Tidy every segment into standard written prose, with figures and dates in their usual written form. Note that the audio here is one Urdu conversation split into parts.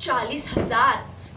40,000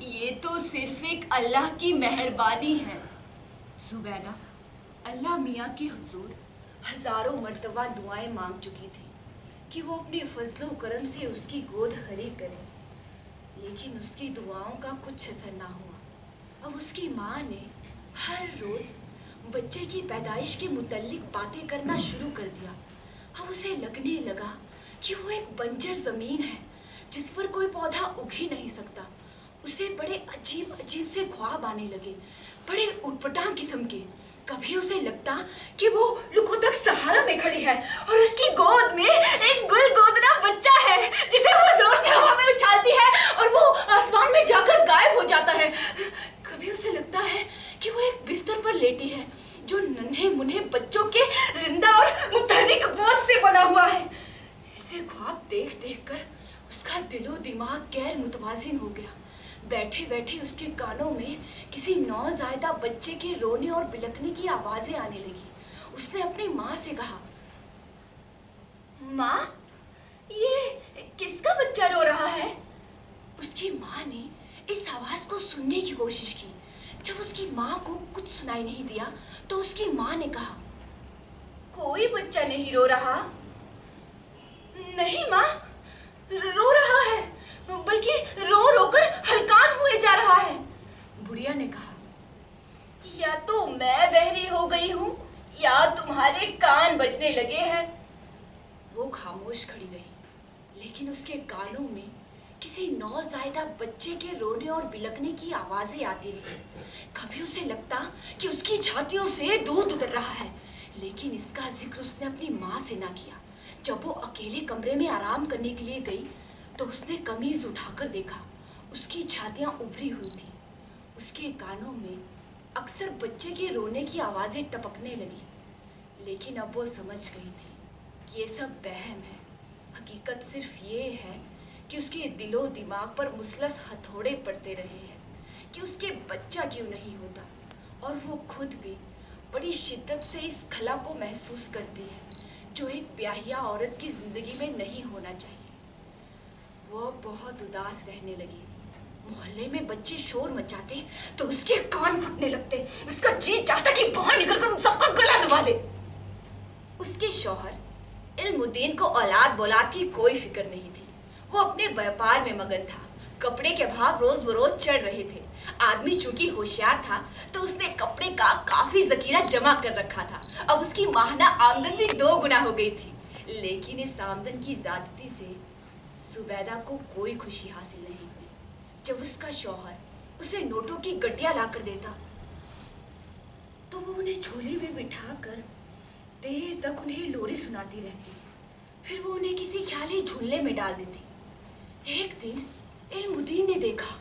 یہ تو صرف ایک اللہ کی مہربانی ہے۔ زبیدہ اللہ میاں کے حضور ہزاروں مرتبہ دعائیں مانگ چکی تھی کہ وہ اپنے فضل و کرم سے اس کی گود ہری کرے، لیکن اس کی دعاؤں کا کچھ اثر نہ ہوا۔ اب اس کی ماں نے ہر روز بچے کی پیدائش کے متعلق باتیں کرنا شروع کر دیا۔ اب اسے لگنے لگا کہ وہ ایک بنجر زمین ہے جس پر کوئی پودا اگ ہی نہیں سکتا۔ اسے بڑے عجیب عجیب سے خواب آنے لگے، بڑے اٹ پٹانگ قسم کے۔ کبھی اسے لگتا کہ وہ لکھوتک صحرا میں کھڑی ہے اور اس کی گود میں ایک گل گودنا بچہ ہے جسے وہ زور سے ہوا میں اچھالتی ہے اور وہ آسمان میں جا کر غائب ہو جاتا ہے۔ کبھی اسے لگتا ہے کہ وہ ایک بستر پر لیٹی ہے جو ننھے منھے بچوں کے زندہ اور متحرک گوشت سے بنا ہوا ہے۔ ایسے خواب دیکھ دیکھ کر اس کا دل و دماغ غیر متوازن ہو گیا۔ بیٹھے بیٹھے اس کے کانوں میں کسی نوزائیدہ بچے کے رونے اور بلکنے کی آوازیں آنے لگی۔ اس نے اپنی ماں سے کہا، ماں یہ کس کا بچہ رو رہا ہے؟ اس کی ماں نے اس آواز کو سننے کی کوشش کی۔ جب اس کی ماں کو کچھ سنائی نہیں دیا تو اس کی ماں نے کہا، کوئی بچہ نہیں رو رہا۔ نہیں ماں، رو رہا ہے، بلکہ رو رو کر ہلکان ہوئے جا رہا ہے۔ بڑھیا نے کہا، یا تو میں بہری ہو گئی ہوں یا تمہارے کان بجنے لگے ہیں۔ وہ خاموش کھڑی رہی، لیکن اس کے کانوں میں کسی نوزائیدہ بچے کے رونے اور بلکنے کی آوازیں آتی رہی۔ کبھی اسے لگتا کہ اس کی چھاتیوں سے دودھ اتر رہا ہے، لیکن اس کا ذکر اس نے اپنی ماں سے نہ کیا۔ جب وہ اکیلے کمرے میں آرام کرنے کے لیے گئی تو اس نے قمیض اٹھا کر دیکھا، اس کی چھاتیاں ابھری ہوئی تھیں۔ اس کے کانوں میں اکثر بچے کے رونے کی آوازیں ٹپکنے لگی، لیکن اب وہ سمجھ گئی تھی کہ یہ سب وہم ہے۔ حقیقت صرف یہ ہے کہ اس کے دل و دماغ پر مثلث ہتھوڑے پڑتے رہے ہیں کہ اس کے بچہ کیوں نہیں ہوتا، اور وہ خود بھی بڑی شدت سے اس خلا کو محسوس کرتی ہے جو ایک بیاہیا عورت کی زندگی میں نہیں ہونا چاہیے۔ وہ بہت اداس رہنے لگی۔ محلے میں بچے شور مچاتے تو اس کے کان پھٹنے لگتے، اس کا جی چاہتا کہ باہر نکل کر ان سب کا گلا دبا دے۔ اس کے شوہر علم الدین کو اولاد بولاد کی کوئی فکر نہیں تھی۔ وہ اپنے بیپار میں مگن تھا۔ کپڑے کے بھاؤ روز بروز چڑھ رہے تھے۔ آدمی چونکہ ہوشیار تھا تو اس نے کپڑے کا کافی ذخیرہ جمع کر رکھا تھا۔ اب اس کی ماہانہ آمدن بھی 2 گنا ہو گئی تھی، لیکن اس آمدن کی زیادتی سے زبیدہ کو کوئی خوشی حاصل نہیں ہوئی۔ جب اس کا شوہر اسے نوٹوں کی گٹیاں لا کر دیتا تو وہ انہیں جھولی میں بٹھا کر دیر تک انہیں لوری سناتی رہتی، پھر وہ انہیں کسی خیالی جھولنے میں ڈال دیتی۔ ایک دن علم الدین نے دیکھا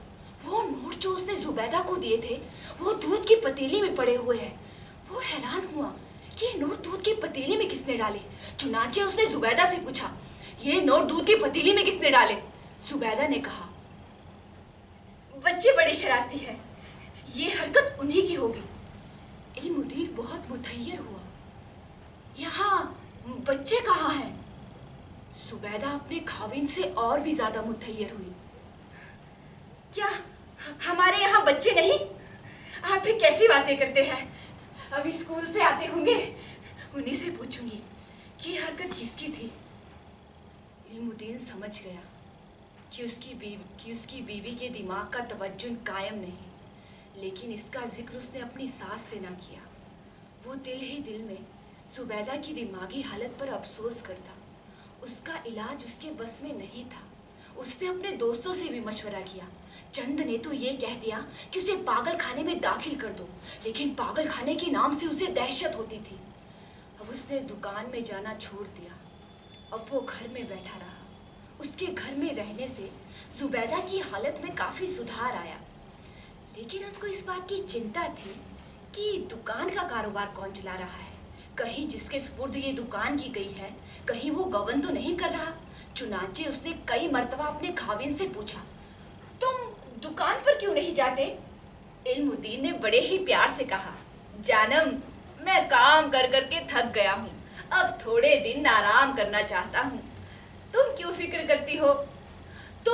وہ نوٹ جو اس نے زبیدہ کو دیے تھے وہ دودھ کی پتیلی میں پڑے ہوئے ہیں۔ وہ حیران ہوا کہ یہ نوٹ دودھ کی پتیلی میں کس نے ڈالے۔ چنانچہ اس نے زبیدہ سے پوچھا، یہ نوٹ دودھ کی پتیلی میں کس نے ڈالے؟ زبیدہ نے کہا، بچے بڑے شرارتی ہیں، یہ حرکت انہی کی ہوگی۔ علم الدین بہت متحیر ہوا، یہاں بچے کہاں ہیں؟ زبیدہ اپنے خاوند سے اور بھی زیادہ متحیر ہوئی۔ کیا ہمارے یہاں بچے نہیں؟ آپ بھی کیسی باتیں کرتے ہیں؟ ابھی اسکول سے آتے ہوں گے، انہی سے پوچھوں گی کہ یہ حرکت کس کی تھی۔ علم الدین سمجھ گیا کہ اس کی بیوی کے دماغ کا توجن قائم نہیں، لیکن اس کا ذکر اس نے اپنی ساس سے نہ کیا۔ وہ دل ہی دل میں زبیدہ کی دماغی حالت پر افسوس کرتا۔ اس کا علاج اس کے بس میں نہیں تھا۔ اس نے اپنے دوستوں سے بھی مشورہ کیا۔ چند نے تو یہ کہہ دیا کہ اسے پاگل خانے میں داخل کر دو، لیکن پاگل خانے کے نام سے اسے دہشت ہوتی تھی۔ اب اس نے دکان میں جانا چھوڑ دیا۔ اب وہ گھر میں بیٹھا رہا۔ اس کے گھر میں رہنے سے زبیدہ کی حالت میں کافی سدھار آیا، لیکن اس کو اس بات کی چنتا تھی کہ دکان کا کاروبار کون چلا رہا ہے۔ کہیں جس کے سپرد یہ دکان کی گئی ہے کہیں وہ گبن تو نہیں کر رہا۔ چنانچہ اس نے کئی مرتبہ اپنے خاوند سے پوچھا، تم دکان پر کیوں نہیں جاتے؟ علم الدین نے بڑے ہی پیار سے کہا، جانم میں کام کر کر کے تھک گیا ہوں، اب تھوڑے دن آرام کرنا چاہتا ہوں، تم کیوں فکر کرتی ہو؟ تو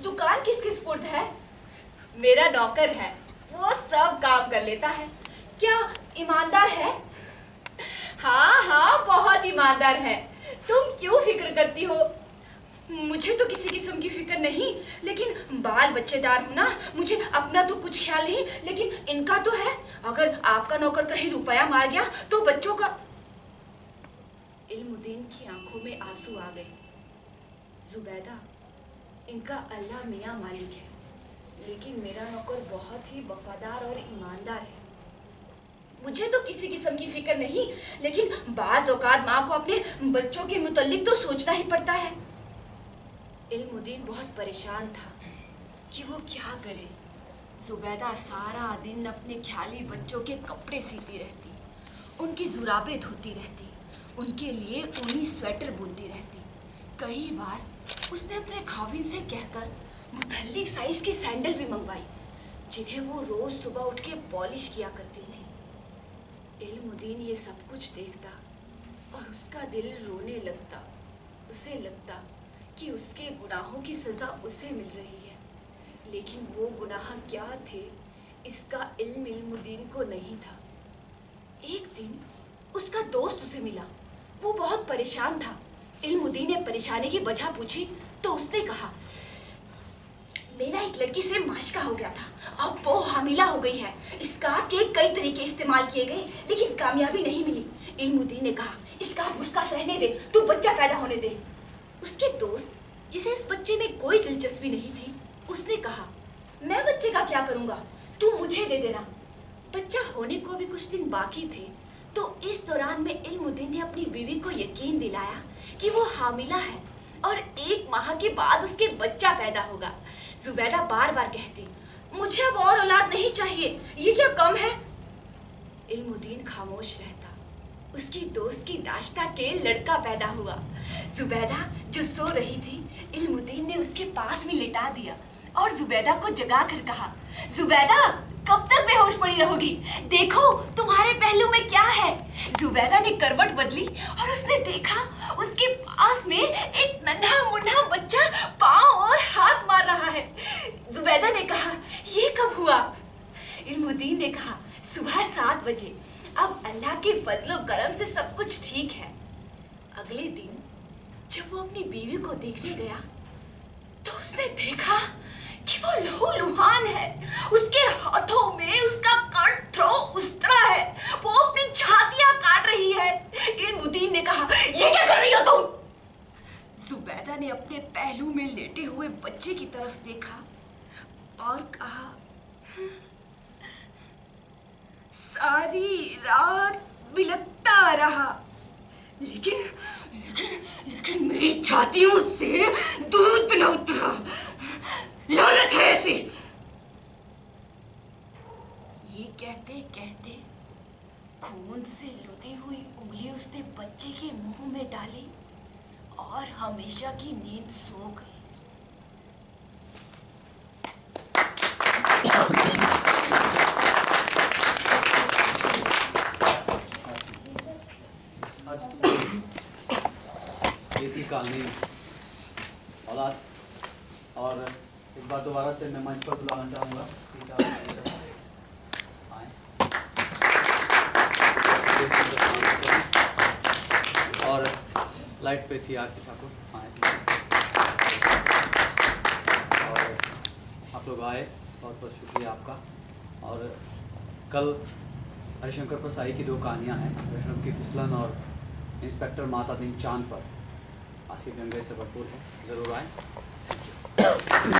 دکان کس کے سپرد ہے؟ میرا نوکر ہے، وہ سب کام کر لیتا ہے۔ کیا ایماندار ہے؟ ہاں ہاں بہت ایماندار ہے۔ تم کیوں فکر کرتی ہو؟ مجھے تو کسی قسم کی فکر نہیں، لیکن بال بچے دار ہوں نا، مجھے اپنا تو کچھ خیال نہیں، لیکن ان کا تو ہے۔ اگر آپ کا نوکر کہیں روپیہ مار گیا تو بچوں کا۔ علم الدین کی آنکھوں میں آنسو آ گئے۔ زبیدہ، ان کا اللہ میاں مالک ہے، لیکن میرا نوکر بہت ہی وفادار اور ایماندار ہے۔ مجھے تو کسی قسم کی فکر نہیں، لیکن بعض اوقات ماں کو اپنے بچوں کے متعلق تو سوچنا ہی پڑتا ہے۔ علم الدین بہت پریشان تھا کہ وہ کیا کرے۔ زبیدہ سارا دن اپنے خیالی بچوں کے کپڑے سیتی رہتی، ان کی زرابیں دھوتی رہتی، ان کے لیے اونی سویٹر بنتی رہتی۔ کئی بار اس نے اپنے خاوند سے کہہ کر متعلق سائز کی سینڈل بھی منگوائی، جنہیں وہ روز صبح اٹھ کے پالش کیا کرتی تھی۔ علم الدین یہ سب کچھ دیکھتا اور اس کا دل رونے لگتا۔ اسے لگتا کہ اس کے گناہوں کی سزا اسے مل رہی ہے، لیکن وہ گناہ کیا تھے اس کا علم الدین کو نہیں تھا۔ ایک دن اس کا دوست اسے ملا، وہ بہت پریشان تھا۔ علم الدین نے پریشانی کی وجہ پوچھی تو اس نے کہا، میرا ایک لڑکی سے معاشقہ ہو گیا تھا، اب وہ حاملہ ہو گئی ہے۔ اسکات کے کئی طریقے استعمال کیے گئے لیکن کامیابی نہیں ملی۔ علم الدین نے کہا، اسکات مسکات رہنے دے، تو بچہ پیدا ہونے دے۔ اس کے دوست جسے اس بچے میں کوئی دلچسپی نہیں تھی، اس نے کہا، میں بچے کا کیا کروں گا، تو مجھے دے دینا۔ بچہ ہونے کو بھی کچھ دن باقی تھے، تو اس دوران میں علم الدین نے اپنی بیوی کو یقین دلایا کہ وہ حاملہ ہے اور 1 ماہ کے بعد اس کے بچہ پیدا ہوگا۔ زبیدہ بار بار کہتی، مجھے اب اور اولاد نہیں چاہیے، یہ کیا کم ہے؟ علم الدین خاموش رہتا۔ اس کی دوست کی داشتہ کے لڑکا پیدا ہوا۔ زبیدہ جو سو رہی تھی، علم الدین نے اس کے پاس میں لٹا دیا اور زبیدہ کو جگا کر کہا، زبیدہ کب تک بے ہوش پڑی رہو گی؟ دیکھو تمہارے پہلو میں کیا ہے۔ زبیدہ نے کروٹ بدلی اور اس نے دیکھا اس کے پاس میں ایک ننھا منھا بچہ پاؤں اور ہاتھ مار رہا ہے۔ زبیدہ نے کہا، یہ کب ہوا؟ علم الدین نے کہا، صبح 7 بجے۔ اب اللہ کے فضل و کرم سے سب کچھ ٹھیک ہے۔ اگلے دن جب وہ اپنی بیوی کو دیکھنے گیا تو اس نے دیکھا کہ وہ لہو لہان ہے، اس کے ہاتھوں میں اس کا کٹ تھرو استرا ہے، وہ اپنی چھاتیاں کاٹ رہی ہے۔ علم الدین نے کہا، یہ کیا کر رہی ہو تم؟ زبیدہ نے اپنے پہلو میں لیٹے ہوئے بچے کی طرف دیکھا اور کہا، ساری رات بلکتا رہا، لیکن میری چھاتیوں سے دودھ نہ اترا، لعنت ہے ایسی۔ یہ کہتے کہتے خون سے لدی ہوئی انگلی اس نے بچے کے منہ میں ڈالی اور ہمیشہ کی نیند سو گئی۔ یہ تھی کہانی اولاد، اور ایک بار دوبارہ سے میں منچ پر بلانا چاہوں گا اور لائٹ پہ تھی آرتی ٹھاکر، اور آپ لوگ آئے، بہت بہت شکریہ آپ کا۔ اور کل ہری شنکر پرسائی کی 2 کہانیاں ہیں، ویشنو کی پھسلن اور انسپیکٹر ماتا دن چاند پر، آصف گنگے سے بھرپور ہے، ضرور آئیں۔